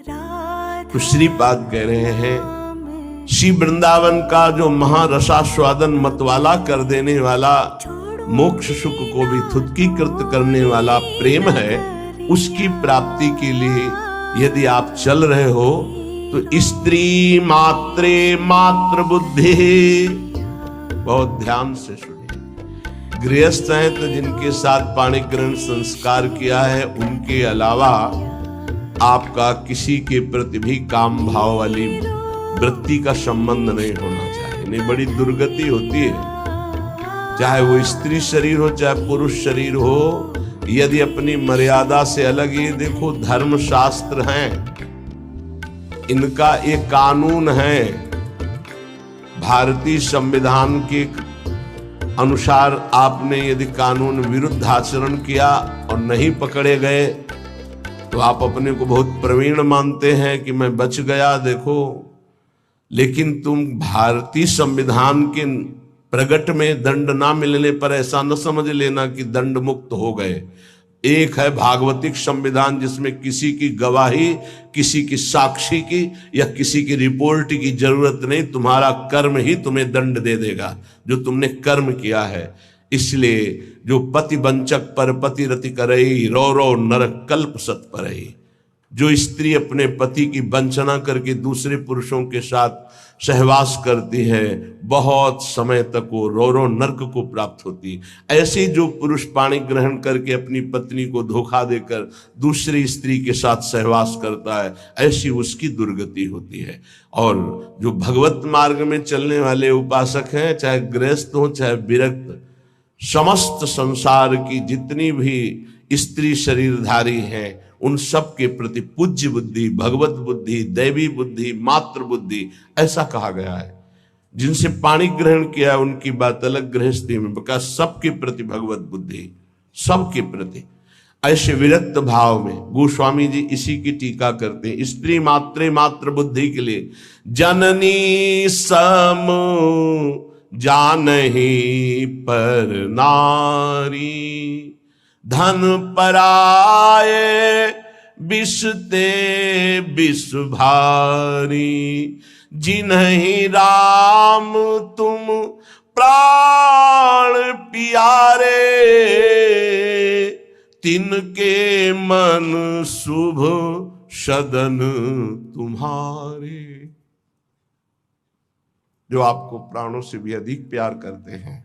तो श्रीपाद कह रहे हैं श्री वृंदावन का जो महारसास्वादन मतवाला कर देने वाला, मोक्ष सुख को भी थुत्कीकृत करने वाला प्रेम है, उसकी प्राप्ति के लिए यदि आप चल रहे हो तो स्त्री मात्रे मात्र बुद्धि, बहुत ध्यान से सुनिए। गृहस्थ हैं तो जिनके साथ पाणी ग्रहण संस्कार किया है, उनके अलावा आपका किसी के प्रति भी काम भाव वाली वृत्ति का संबंध नहीं होना चाहिए। नहीं, बड़ी दुर्गति होती है। चाहे वो स्त्री शरीर हो चाहे पुरुष शरीर हो, यदि अपनी मर्यादा से अलग, ये देखो धर्म शास्त्र हैं, इनका एक कानून है। भारतीय संविधान के अनुसार आपने यदि कानून विरुद्ध आचरण किया और नहीं पकड़े गए तो आप अपने को बहुत प्रवीण मानते हैं कि मैं बच गया, देखो। लेकिन तुम भारतीय संविधान के प्रगट में दंड ना मिलने पर ऐसा न समझ लेना कि दंड मुक्त हो गए। एक है भागवतिक संविधान, जिसमें किसी की गवाही, किसी की साक्षी की या किसी की रिपोर्ट की जरूरत नहीं, तुम्हारा कर्म ही तुम्हें दंड दे देगा जो तुमने कर्म किया है। इसलिए जो पति वंचक पर पति रति करई, रो रो नरक कल्प सत परई। जो स्त्री अपने पति की वंचना करके दूसरे पुरुषों के साथ सहवास करती है, बहुत समय तक वो रो रो नरक को प्राप्त होती। ऐसे जो पुरुष पाणी ग्रहण करके अपनी पत्नी को धोखा देकर दूसरी स्त्री के साथ सहवास करता है, ऐसी उसकी दुर्गति होती है। और जो भगवत मार्ग में चलने वाले उपासक हैं, चाहे गृहस्थ हो चाहे विरक्त, समस्त संसार की जितनी भी स्त्री शरीरधारी हैं, उन सब के प्रति पूज्य बुद्धि, भगवत बुद्धि, दैवी बुद्धि, मातृ बुद्धि, ऐसा कहा गया है। जिनसे पाणी ग्रहण किया उनकी बात अलग, गृहस्थी में बका सबके प्रति भगवत बुद्धि, सबके प्रति। ऐसे विरक्त भाव में गोस्वामी जी इसी की टीका करते हैं। स्त्री मात्रे मातृ बुद्धि के लिए जननी सम जानहि पर नारी, धन पराए बिसते बिस भारी, जिन्हि राम तुम प्राण प्यारे, तिनके मन शुभ सदन तुम्हारे। जो आपको प्राणों से भी अधिक प्यार करते हैं,